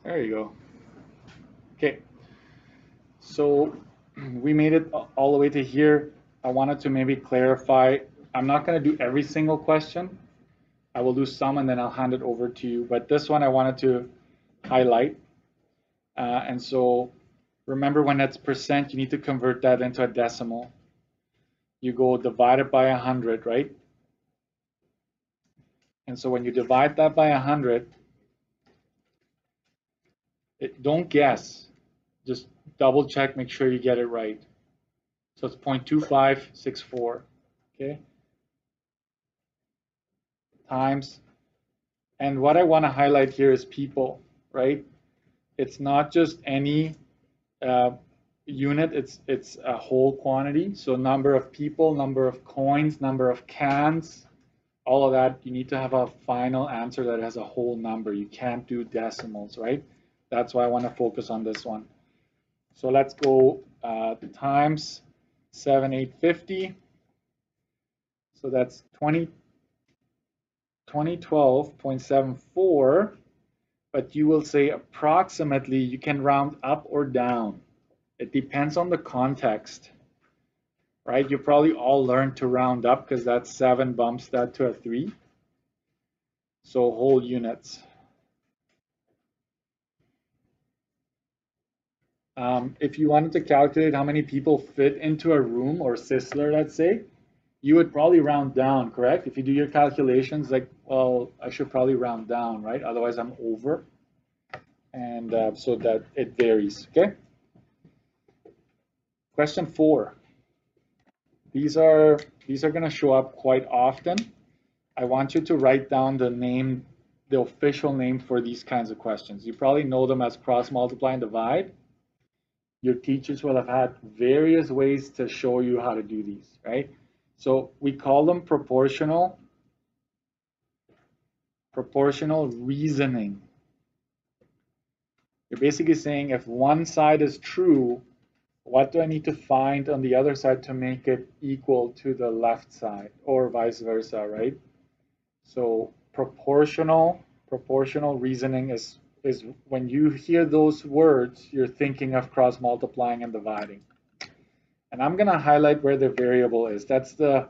There you go. Okay, so we made it all the way to here. I wanted to maybe clarify. I'm not going to do every single question. I will do some and then I'll hand it over to you. But this one I wanted to highlight. And so remember, when that's percent, you need to convert that into a decimal. You go divide it by 100, right? And so when you divide that by 100, don't guess. Just double check, make sure you get it right. So it's 0.2564, okay? Times. And what I want to highlight here is people, right? It's not just any unit, it's a whole quantity. So number of people, number of coins, number of cans, all of that, you need to have a final answer that has a whole number. You can't do decimals, right? That's why I want to focus on this one. So let's go times 7850. So that's 2012.74, but you will say approximately. You can round up or down. It depends on the context, right? You probably all learned to round up because that 7 bumps that to a 3. So whole units. If you wanted to calculate how many people fit into a room, or Sisler, let's say, you would probably round down, correct? If you do your calculations, like, well, I should probably round down, right? Otherwise, I'm over. And so that it varies, okay? Question 4. These are going to show up quite often. I want you to write down the name, the official name for these kinds of questions. You probably know them as cross multiply and divide. Your teachers will have had various ways to show you how to do these, right? So we call them proportional reasoning. You're basically saying, if one side is true, what do I need to find on the other side to make it equal to the left side, or vice versa, right? So proportional reasoning is when you hear those words, you're thinking of cross multiplying and dividing. And I'm going to highlight where the variable is. That's the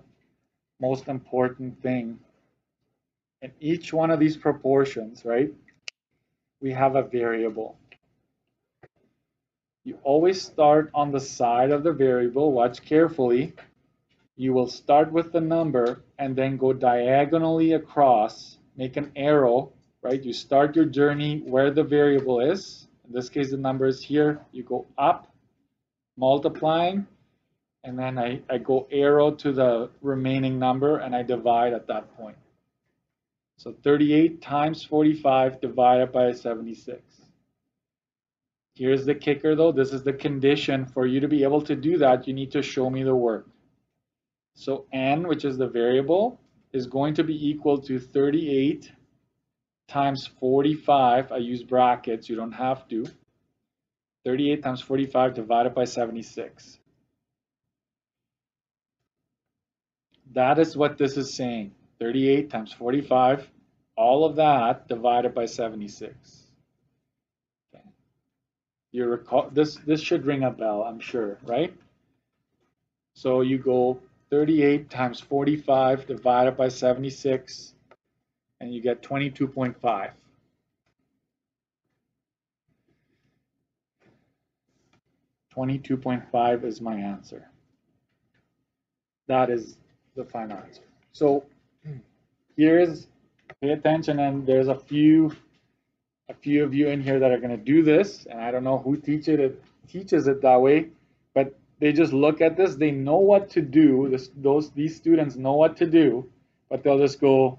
most important thing. In each one of these proportions, right, we have a variable. You always start on the side of the variable. Watch carefully. You will start with the number and then go diagonally across, make an arrow, right? You start your journey where the variable is. In this case, the number is here. You go up, multiplying, and then I go arrow to the remaining number and I divide at that point. So 38 times 45 divided by 76. Here's the kicker though. This is the condition. For you to be able to do that, you need to show me the work. So n, which is the variable, is going to be equal to 38 times 45. I use brackets, you don't have to. 38 times 45 divided by 76. That is what this is saying. 38 times 45, all of that divided by 76. Okay. You recall this should ring a bell, I'm sure, right? So you go 38 times 45 divided by 76, and you get 22.5. 22.5 is my answer. That is the final answer. So here's, pay attention, and there's a few of you in here that are going to do this, and I don't know who teaches it that way, but they just look at this, they know what to do. These students know what to do, but they'll just go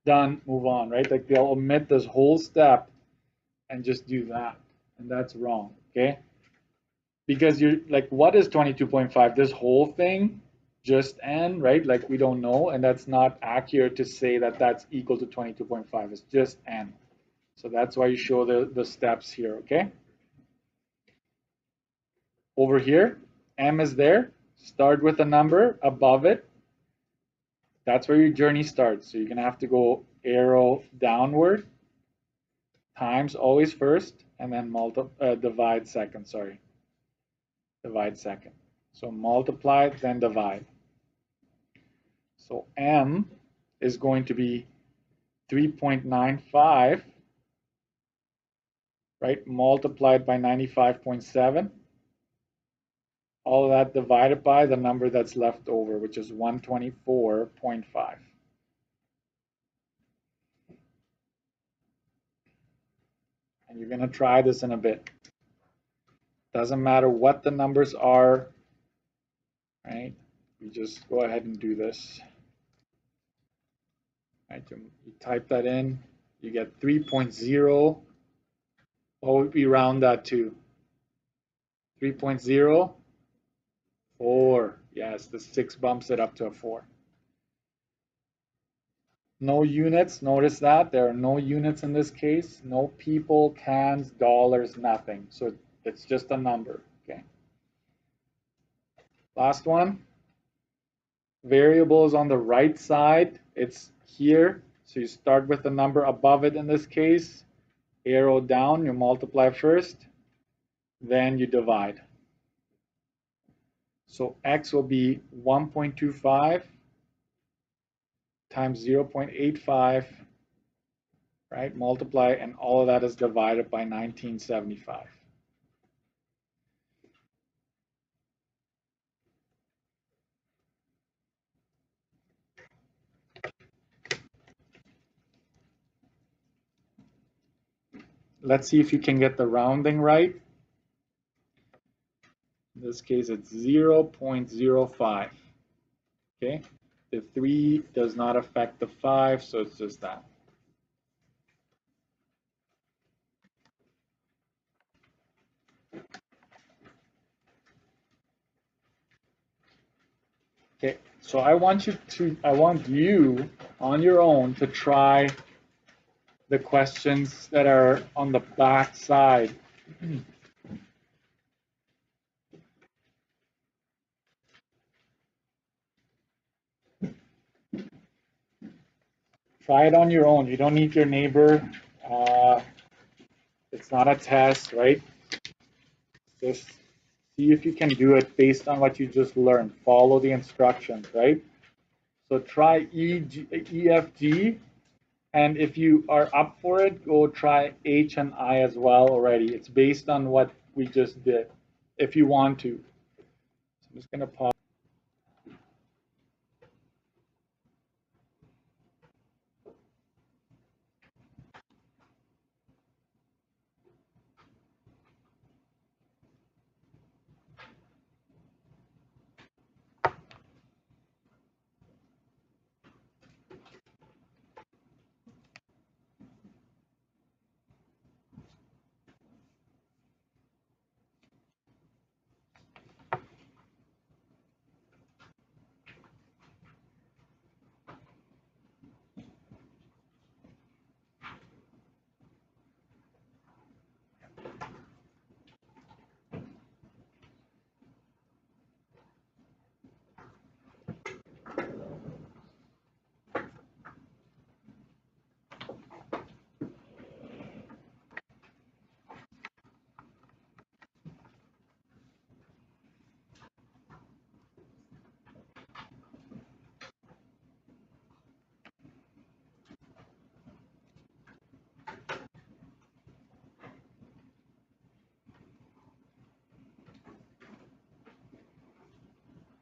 done, move on, right? Like they'll omit this whole step and just do that, and that's wrong, okay? Because you're like, what is 22.5? This whole thing, just n, right? Like we don't know, and that's not accurate to say that that's equal to 22.5. It's just n. So that's why you show the steps here, okay? Over here, m is there. Start with a number above it. That's where your journey starts. So you're going to have to go arrow downward times always first, and then divide second, sorry. Divide second. So multiply, then divide. So m is going to be 3.95, right, multiplied by 95.7. All of that divided by the number that's left over, which is 124.5. And you're going to try this in a bit. Doesn't matter what the numbers are, right? You just go ahead and do this. Right? You type that in, you get 3.0. What would we round that to? 3.0, 4. Yes, the 6 bumps it up to a 4. No units, notice that there are no units in this case, no people, cans, dollars, nothing. So it's just a number, okay? Last one, variables on the right side, it's here. So you start with the number above it in this case, arrow down, you multiply first, then you divide. So x will be 1.25 times 0.85, right? Multiply, and all of that is divided by 1975. Let's see if you can get the rounding right. In this case, it's 0.05. Okay, the 3 does not affect the 5, so it's just that. Okay, so I want you on your own to try the questions that are on the back side. Try it on your own. You don't need your neighbor. It's not a test, right? Just see if you can do it based on what you just learned. Follow the instructions, right? So try E, F, G, and if you are up for it, go try H and I as well already. It's based on what we just did, if you want to. So I'm just going to pause.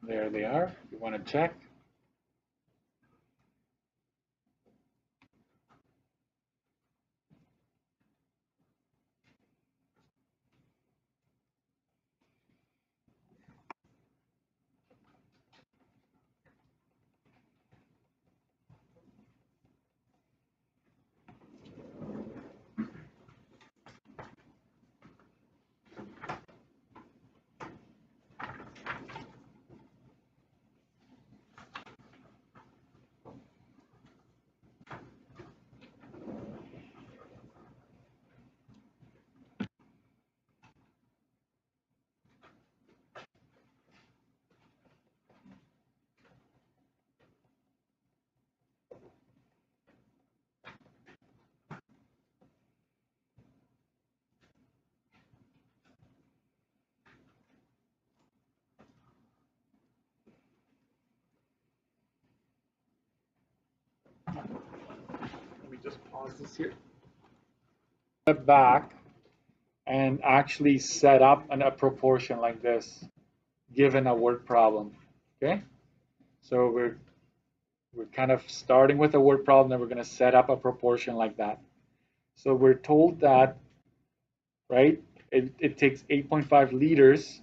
There they are. You want to check? just pause this here. Step back and actually set up a proportion like this, given a word problem. Okay, so we're kind of starting with a word problem, and we're going to set up a proportion like that. So we're told that, right, it takes 8.5 liters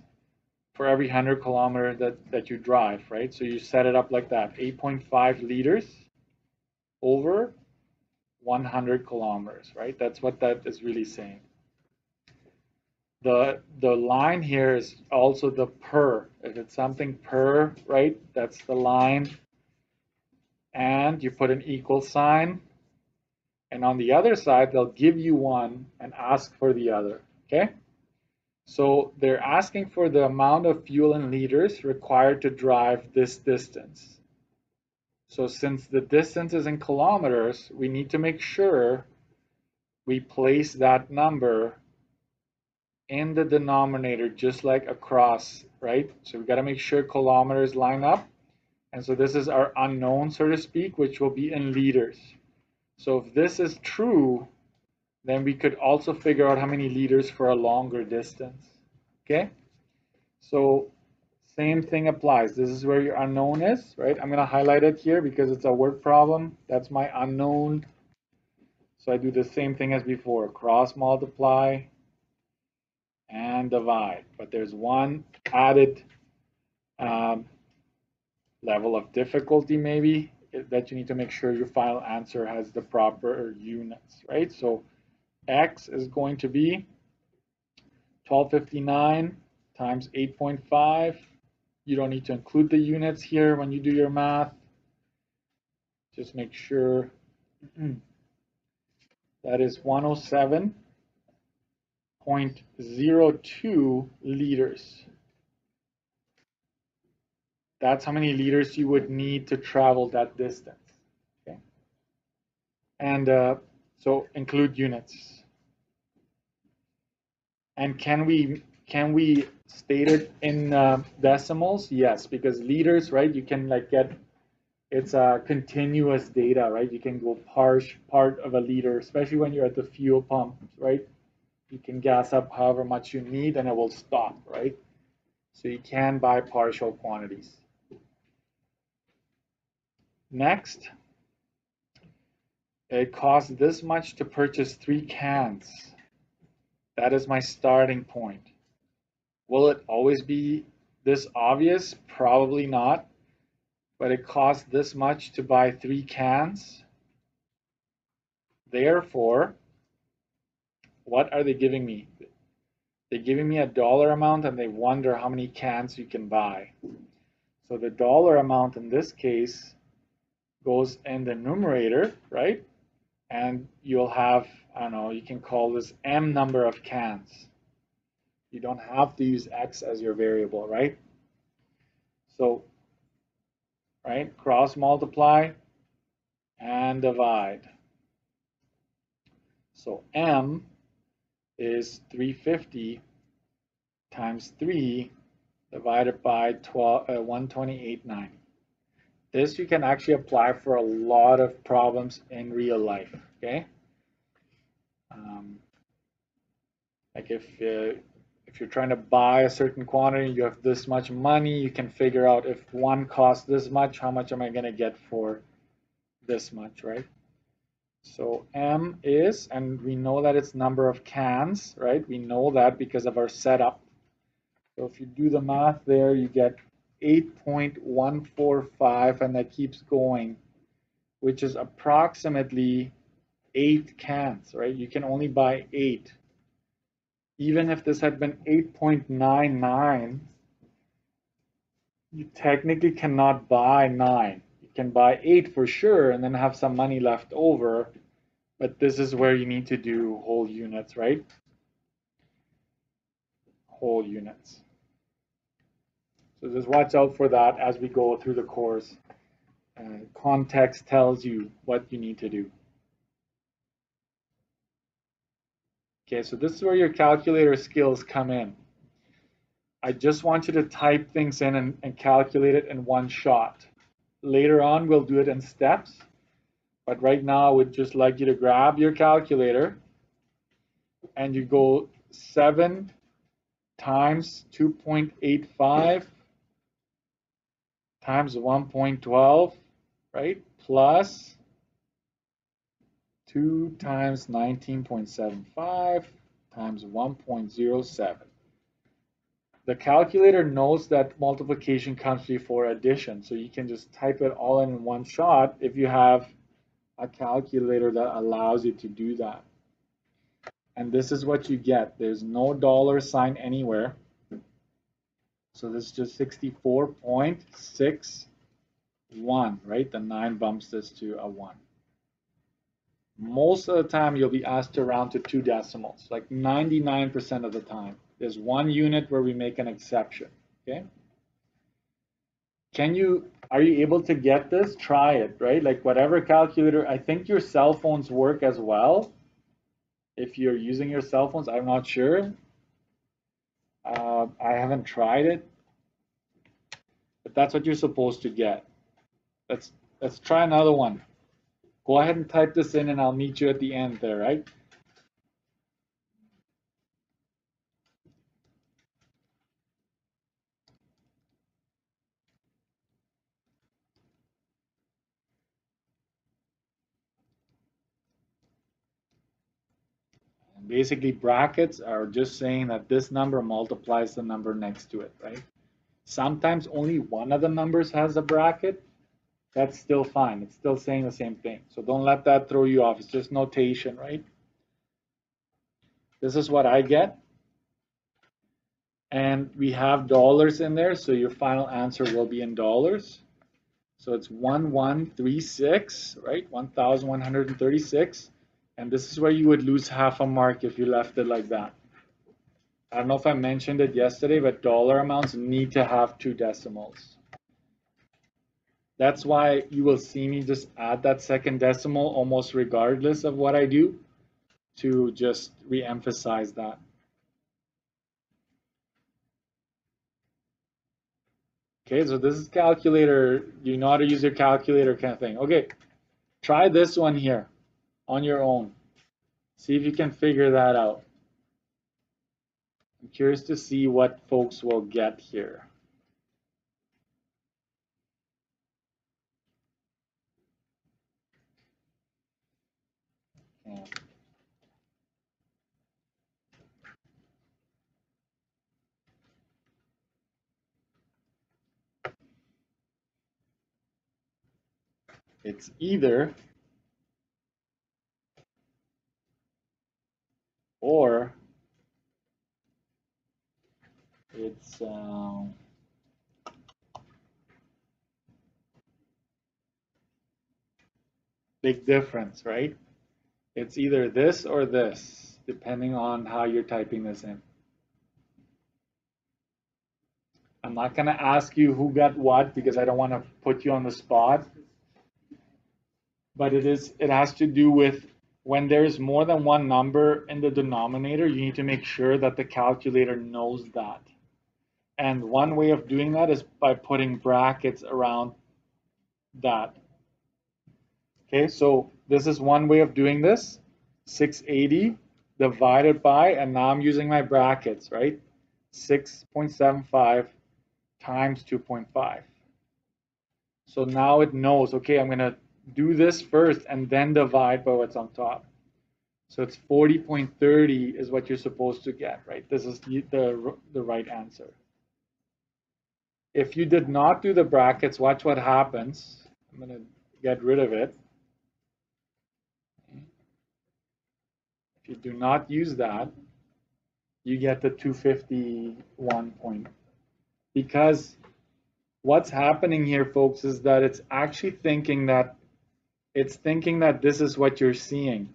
for every 100 kilometer that you drive, right? So you set it up like that, 8.5 liters over 100 kilometers, right? That's what that is really saying. The line here is also the per. If it's something per, right, that's the line. And you put an equal sign. And on the other side, they'll give you one and ask for the other, okay? So they're asking for the amount of fuel in liters required to drive this distance. So since the distance is in kilometers, we need to make sure we place that number in the denominator, just like across, right? So we got to make sure kilometers line up. And so this is our unknown, so to speak, which will be in liters. So if this is true, then we could also figure out how many liters for a longer distance. Okay? So same thing applies. This is where your unknown is, right? I'm going to highlight it here because it's a word problem. That's my unknown. So I do the same thing as before, cross multiply and divide. But there's one added level of difficulty maybe that you need to make sure your final answer has the proper units, right? So x is going to be 1259 times 8.5. You don't need to include the units here when you do your math. Just make sure that is 107.02 liters. That's how many liters you would need to travel that distance. Okay, and so include units. And can we state it in decimals? Yes, because liters, right? You can like get, it's a continuous data, right? You can go part of a liter, especially when you're at the fuel pump, right? You can gas up however much you need, and it will stop, right? So you can buy partial quantities. Next, it costs this much to purchase 3 cans. That is my starting point. Will it always be this obvious? Probably not. But it costs this much to buy 3 cans. Therefore, what are they giving me? They're giving me a dollar amount, and they wonder how many cans you can buy. So the dollar amount in this case goes in the numerator, right? And you'll have, I don't know, you can call this M number of cans. You don't have to use X as your variable, right? So, right, cross multiply and divide. So M is 350 times 3 divided by 128.90. This you can actually apply for a lot of problems in real life, okay? Like if you're trying to buy a certain quantity, you have this much money, you can figure out if one costs this much, how much am I going to get for this much, right? So M is, and we know that it's number of cans, right? We know that because of our setup. So if you do the math there, you get 8.145, and that keeps going, which is approximately 8 cans, right? You can only buy 8. Even if this had been 8.99, you technically cannot buy 9. You can buy 8 for sure and then have some money left over, but this is where you need to do whole units, right? Whole units. So just watch out for that as we go through the course. Context tells you what you need to do. Okay, so this is where your calculator skills come in. I just want you to type things in and calculate it in one shot. Later on, we'll do it in steps. But right now, I would just like you to grab your calculator and you go 7 times 2.85 times 1.12, right? Plus 2 times 19.75 times 1.07. The calculator knows that multiplication comes before addition, so you can just type it all in one shot if you have a calculator that allows you to do that. And this is what you get. There's no dollar sign anywhere. So this is just 64.61, right? The 9 bumps this to a 1. Most of the time, you'll be asked to round to 2 decimals, like 99% of the time. There's one unit where we make an exception, okay? Are you able to get this? Try it, right? Like whatever calculator, I think your cell phones work as well. If you're using your cell phones, I'm not sure. I haven't tried it, but that's what you're supposed to get. Let's try another one. Go ahead and type this in and I'll meet you at the end there, right? And basically, brackets are just saying that this number multiplies the number next to it, right? Sometimes only one of the numbers has a bracket. That's still fine. It's still saying the same thing. So don't let that throw you off. It's just notation, right? This is what I get. And we have dollars in there, so your final answer will be in dollars. So it's 1136, right? 1136. And this is where you would lose half a mark if you left it like that. I don't know if I mentioned it yesterday, but dollar amounts need to have 2 decimals. That's why you will see me just add that second decimal almost regardless of what I do, to just re-emphasize that. Okay, so this is calculator. You know how to use your calculator kind of thing. Okay, try this one here on your own. See if you can figure that out. I'm curious to see what folks will get here. Okay. It's either or it's big difference, right? It's either this or this, depending on how you're typing this in. I'm not going to ask you who got what because I don't want to put you on the spot. But it has to do with when there's more than one number in the denominator, you need to make sure that the calculator knows that. And one way of doing that is by putting brackets around that. Okay, so this is one way of doing this. 680 divided by, and now I'm using my brackets, right? 6.75 times 2.5. So now it knows, okay, I'm going to do this first and then divide by what's on top. So it's 40.30 is what you're supposed to get, right? This is the right answer. If you did not do the brackets, watch what happens. I'm going to get rid of it. If you do not use that, you get the 251 point. Because what's happening here, folks, is that it's actually thinking that this is what you're seeing.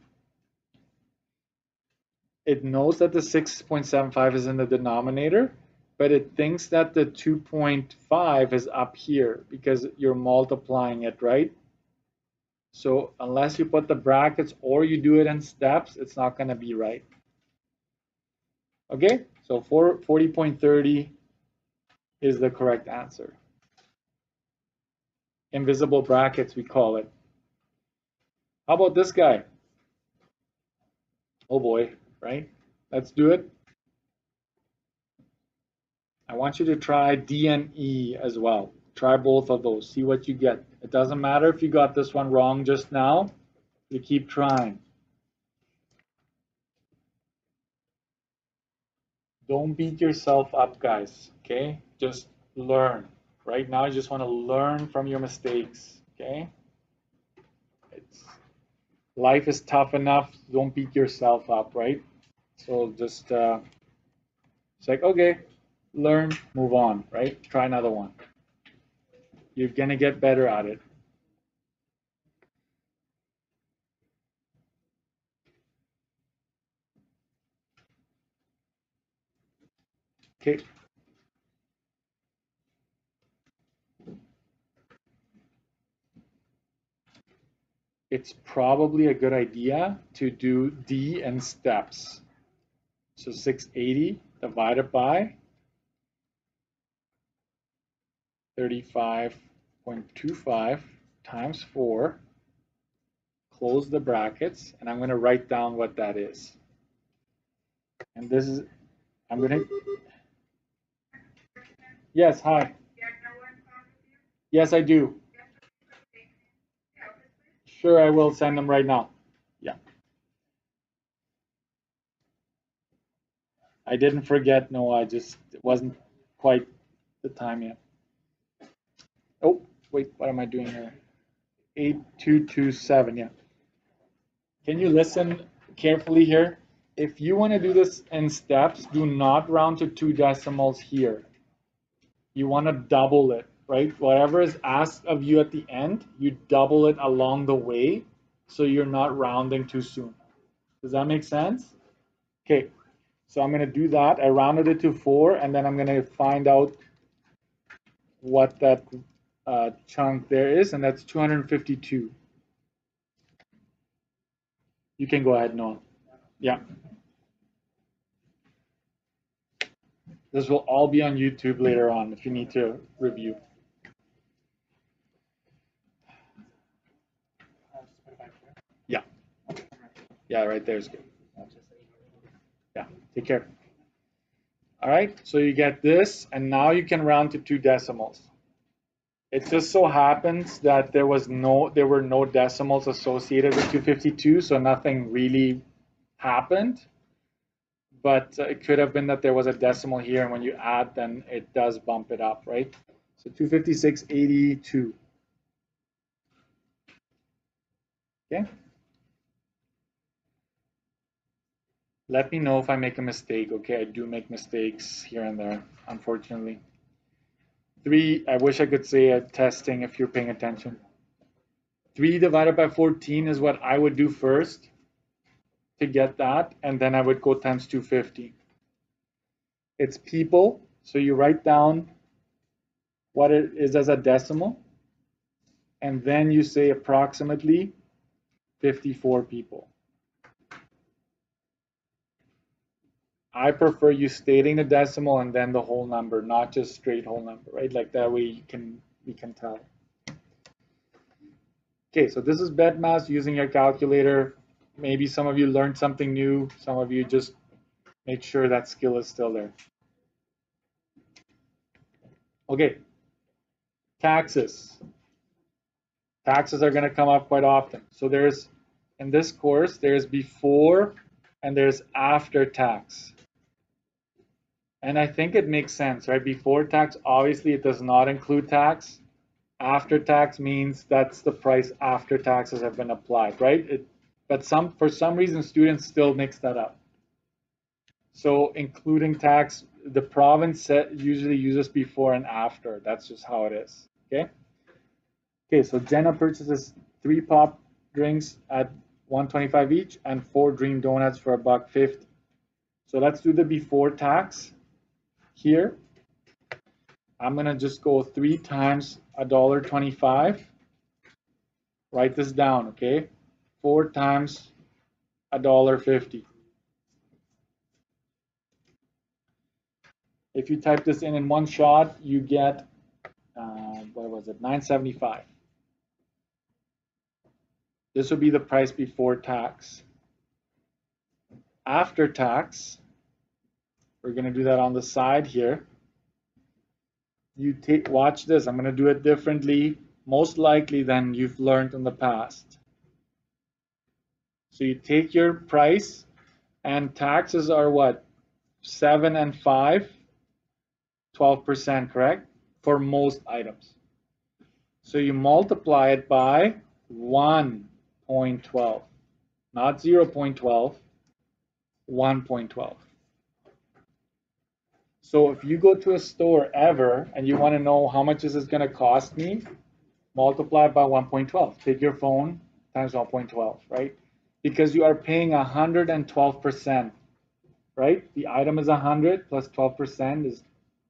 It knows that the 6.75 is in the denominator, but it thinks that the 2.5 is up here because you're multiplying it, right? So unless you put the brackets or you do it in steps, it's not going to be right. Okay, so 40.30 is the correct answer. Invisible brackets, we call it. How about this guy? Oh boy, right? Let's do it. I want you to try D and E as well. Try both of those. See what you get. It doesn't matter if you got this one wrong just now. You keep trying. Don't beat yourself up, guys, okay? Just learn. Right now, you just want to learn from your mistakes, okay? Life is tough enough. Don't beat yourself up, right? So just, it's like, okay, learn, move on, right? Try another one. You're going to get better at it. Okay. It's probably a good idea to do D in steps. So 680 divided by 35.25 times 4, close the brackets, and I'm going to write down what that is. And this is, I'm going to, yes, hi. Yes, I do. Sure, I will send them right now. Yeah. I didn't forget, no, it wasn't quite the time yet. Oh, wait, what am I doing here? 8227, yeah. Can you listen carefully here? If you want to do this in steps, do not round to 2 decimals here. You want to double it, right? Whatever is asked of you at the end, you double it along the way so you're not rounding too soon. Does that make sense? Okay, so I'm going to do that. I rounded it to 4, and then I'm going to find out what that chunk there is, and that's 252. You can go ahead, Noah. Yeah. This will all be on YouTube later on if you need to review. Yeah. Yeah, right there is good. Yeah, take care. All right, so you get this, and now you can round to 2 decimals. It just so happens that there were no decimals associated with 252, so nothing really happened. But it could have been that there was a decimal here, and when you add, then it does bump it up, right? So 256.82. Okay. Let me know if I make a mistake, okay? I do make mistakes here and there, unfortunately. 3, I wish I could say a testing if you're paying attention. 3 divided by 14 is what I would do first to get that, and then I would go times 250. It's people, so you write down what it is as a decimal, and then you say approximately 54 people. I prefer you stating the decimal and then the whole number, not just straight whole number, right? Like that way we can tell. Okay, so this is BEDMAS using your calculator. Maybe some of you learned something new. Some of you just make sure that skill is still there. Okay, taxes. Taxes are going to come up quite often. So in this course, there's before and there's after tax. And I think it makes sense, right? Before tax, obviously it does not include tax. After tax means that's the price after taxes have been applied, right? But for some reason, students still mix that up. So including tax, the province usually uses before and after. That's just how it is, okay? Okay, so Jenna purchases 3 pop drinks at $1.25 each and 4 Dream Donuts for $1.50. So let's do the before tax here. I'm gonna just go 3 times $1.25. Write this down, okay? 4 times $1.50. If you type this in one shot, you get what was it? $9.75. This would be the price before tax. After tax, we're going to do that on the side here. You watch this. I'm going to do it differently, most likely than you've learned in the past. So you take your price, and taxes are what? 7 and 5, 12%, correct? For most items. So you multiply it by 1.12, not 0.12, 1.12. So if you go to a store ever and you want to know how much is this going to cost me, multiply by 1.12. Take your phone times 1.12, right? Because you are paying 112%, right? The item is 100 plus 12% is,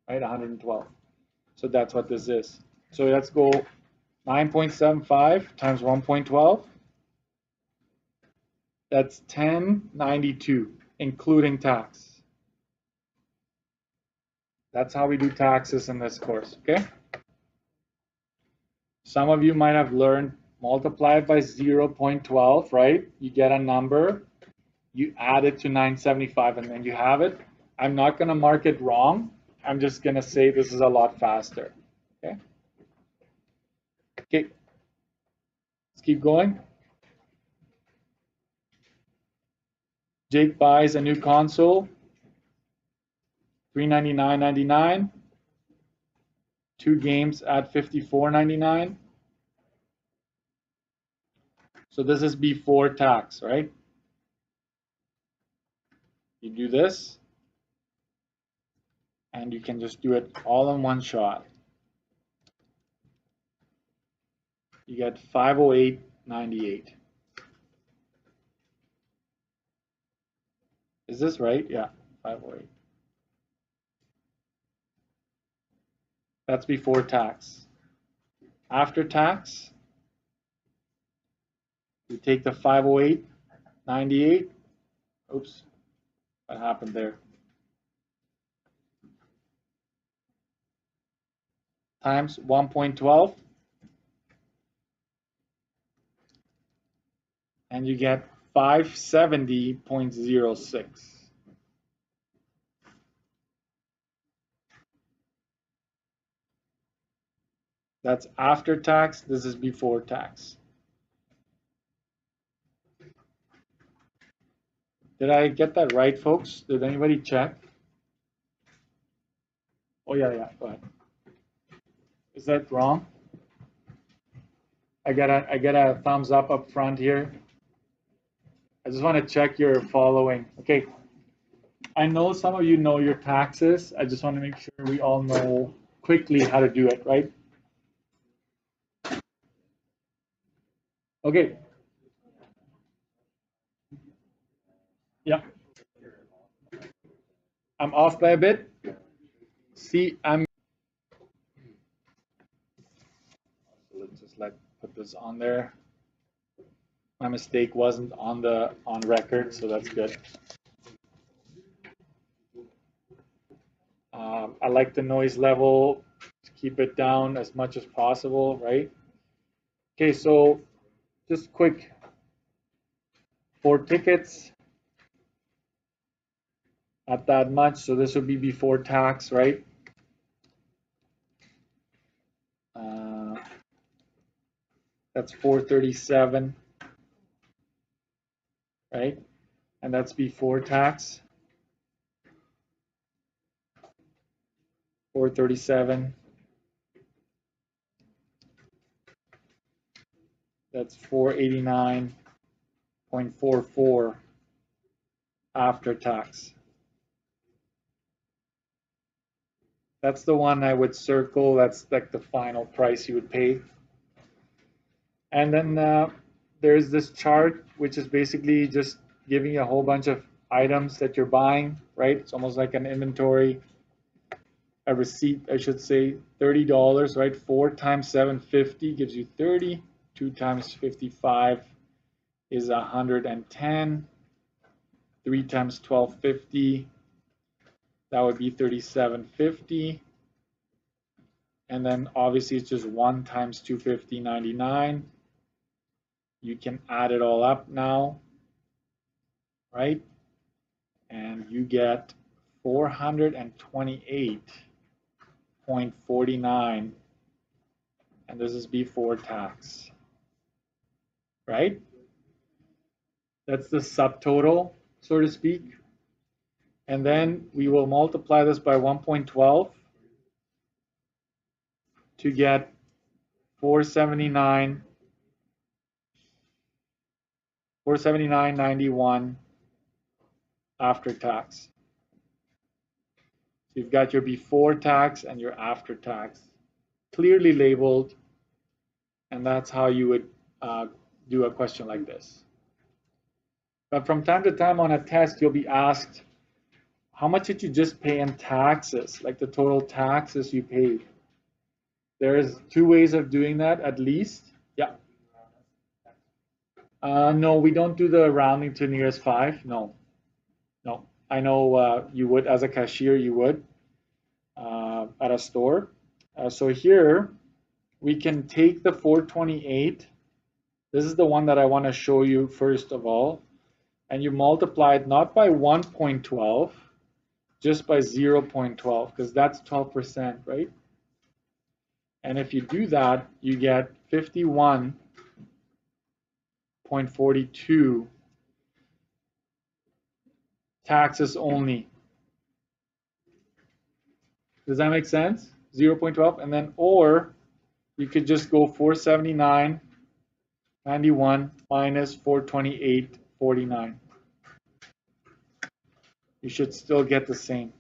right, 112. So that's what this is. So let's go 9.75 times 1.12. That's 1092, including tax. That's how we do taxes in this course, okay? Some of you might have learned multiply by 0.12, right? You get a number, you add it to 975, and then you have it. I'm not going to mark it wrong. I'm just going to say this is a lot faster, okay? Okay, let's keep going. Jake buys a new console, $399.99. 2 games at $54.99. So this is before tax, right? You do this, and you can just do it all in one shot. You get $508.98. Is this right? Yeah, 508. That's before tax. After tax, you take the 508.98. Oops, what happened there? Times 1.12, and you get 570.06. That's after tax. This is before tax. Did I get that right, folks? Did anybody check? Oh, yeah, go ahead. Is that wrong? I get a thumbs up front here. I just want to check you're following. Okay. I know some of you know your taxes. I just want to make sure we all know quickly how to do it, right? Okay. Yeah. I'm off by a bit. See, let's just put this on there. My mistake wasn't on record, so that's good. I like the noise level to keep it down as much as possible, right? Okay, so just quick. For tickets, not that much, so this would be before tax, right? That's 437, right? And that's before tax. 437. That's 489.44 after tax. That's the one I would circle. That's like the final price you would pay. And then there's this chart, which is basically just giving you a whole bunch of items that you're buying, right? It's almost like an inventory, a receipt, I should say. $30, right? 4 times 750 gives you 30. 2 times 55 is 110. 3 times 1250, that would be 3750. And then obviously it's just 1 times 250, 99. You can add it all up now, right? And you get 428.49, and this is before tax, right? That's the subtotal, so to speak. And then we will multiply this by 1.12 to get 479.91 after tax. So you've got your before tax and your after tax clearly labeled, and that's how you would do a question like this. But from time to time on a test, you'll be asked, how much did you just pay in taxes, like the total taxes you paid? There's two ways of doing that at least. Yeah. No, we don't do the rounding to nearest 5. No. I know you would, as a cashier, you would at a store. So here we can take the 428. This is the one that I want to show you first of all. And you multiply it not by 1.12, just by 0.12, because that's 12%, right? And if you do that, you get 51.42 taxes only. Does that make sense? 0.12, and then, or you could just go 479.91 minus 428.49. You should still get the same.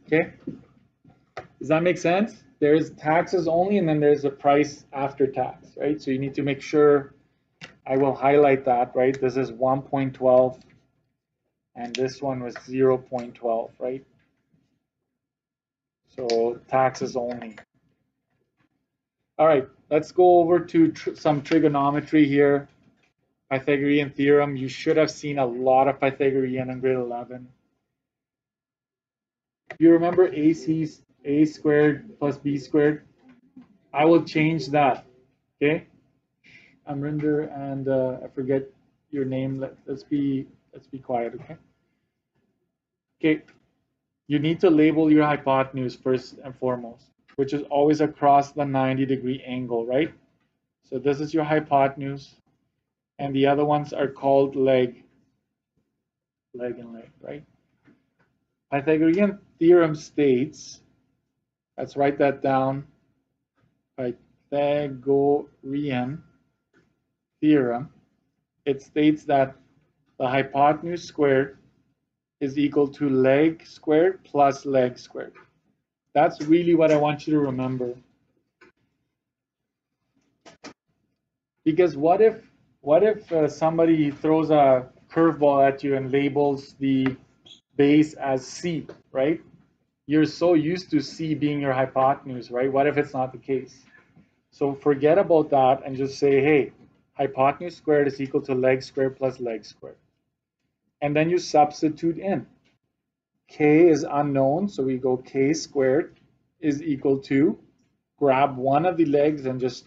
Okay? Does that make sense? There's taxes only, and then there's a price after tax, right? So you need to make sure, I will highlight that, right? This is 1.12, and this one was 0.12, right? So taxes only. All right, let's go over to some trigonometry here. Pythagorean theorem. You should have seen a lot of Pythagorean in grade 11. You remember a squared plus b squared? I will change that, okay? Amrinder and I forget your name. Let's be quiet, okay? Okay, you need to label your hypotenuse first and foremost, which is always across the 90-degree angle, right? So this is your hypotenuse, and the other ones are called leg and leg, right? Pythagorean theorem states, let's write that down, Pythagorean theorem, it states that the hypotenuse squared is equal to leg squared plus leg squared. That's really what I want you to remember. Because what if somebody throws a curveball at you and labels the base as C, right? You're so used to C being your hypotenuse, right? What if it's not the case? So forget about that and just say, hey, hypotenuse squared is equal to leg squared plus leg squared. And then you substitute in. K is unknown, so we go K squared is equal to, grab one of the legs and just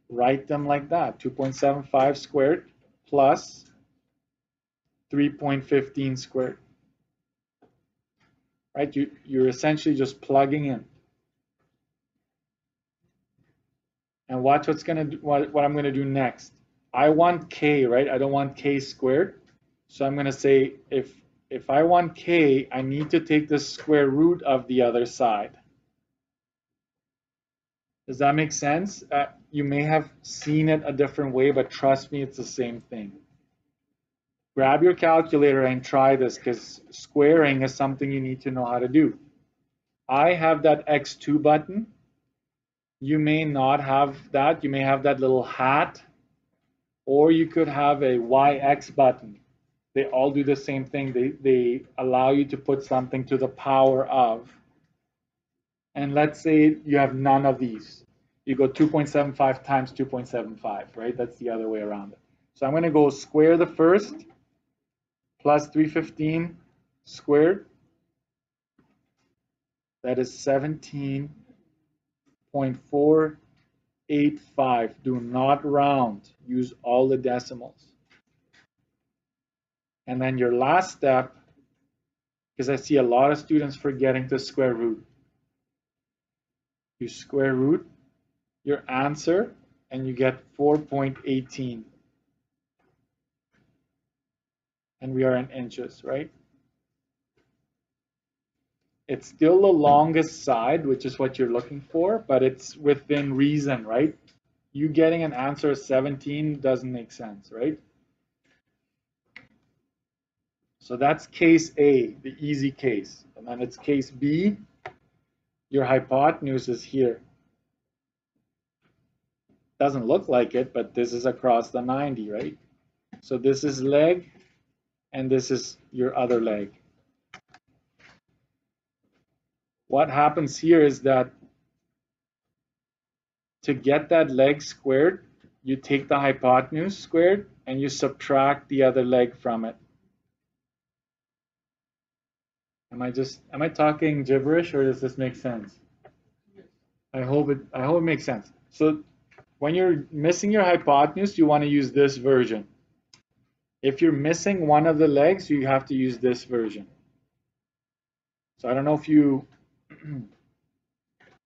write them like that, 2.75 squared plus 3.15 squared. Right? You're essentially just plugging in. And watch what I'm going to do next. I want K, right? I don't want K squared. So I'm going to say if I want K, I need to take the square root of the other side. Does that make sense? You may have seen it a different way, but trust me, it's the same thing. Grab your calculator and try this, because squaring is something you need to know how to do. I have that X2 button. You may not have that. You may have that little hat, or you could have a YX button. They all do the same thing. They allow you to put something to the power of. And let's say you have none of these. You go 2.75 times 2.75, right? That's the other way around it. So I'm going to go square the first plus 315 squared. That is 17.485. Do not round. Use all the decimals. And then your last step, because I see a lot of students forgetting to square root. You square root your answer and you get 4.18. And we are in inches, right? It's still the longest side, which is what you're looking for, but it's within reason, right? You getting an answer of 17 doesn't make sense, right? So that's case A, the easy case. And then it's case B, your hypotenuse is here. Doesn't look like it, but this is across the 90, right? So this is leg, and this is your other leg. What happens here is that to get that leg squared, you take the hypotenuse squared and you subtract the other leg from it. Am I talking gibberish, or does this make sense? I hope it makes sense. So when you're missing your hypotenuse, you want to use this version. If you're missing one of the legs, you have to use this version. So I don't know if you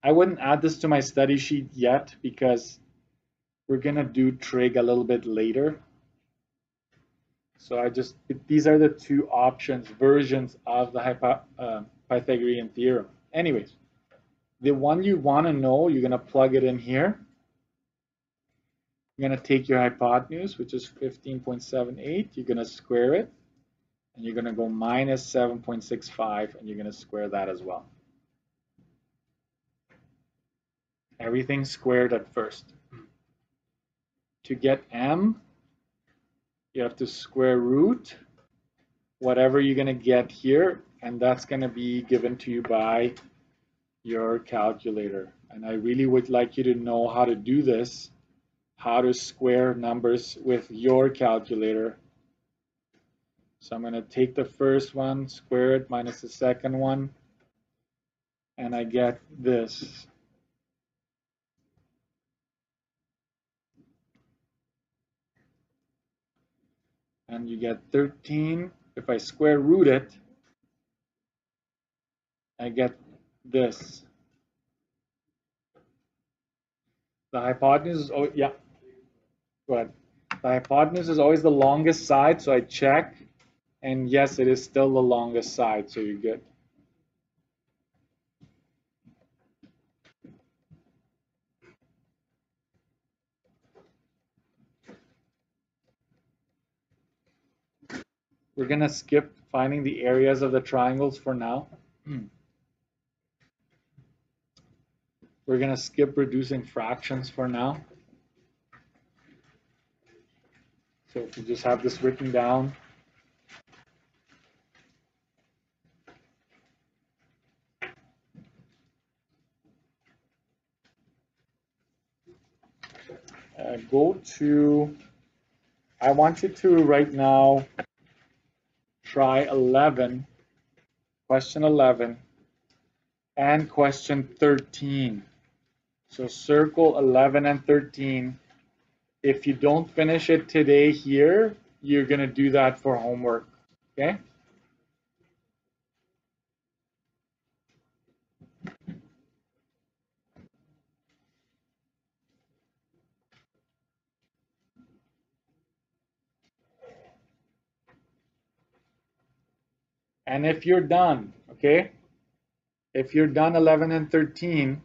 I wouldn't add this to my study sheet yet because we're gonna do trig a little bit later. So these are the two options, versions of the Pythagorean theorem. Anyways, the one you want to know, you're gonna plug it in here. You're gonna take your hypotenuse, which is 15.78. You're gonna square it, and you're gonna go minus 7.65, and you're gonna square that as well. Everything squared at first. To get m, you have to square root whatever you're going to get here, and that's going to be given to you by your calculator. And I really would like you to know how to do this, how to square numbers with your calculator. So I'm going to take the first one, square it, minus the second one, and I get this. And you get 13. If I square root it, I get this. The hypotenuse is, oh yeah, go ahead. The hypotenuse is always the longest side, so I check, and yes, it is still the longest side, so you're good. We're gonna skip finding the areas of the triangles for now. We're gonna skip reducing fractions for now. So if you just have this written down. I want you to right now try 11, question 11, and question 13. So circle 11 and 13. If you don't finish it today here, you're going to do that for homework, okay? And if you're done, okay, if you're done 11 and 13,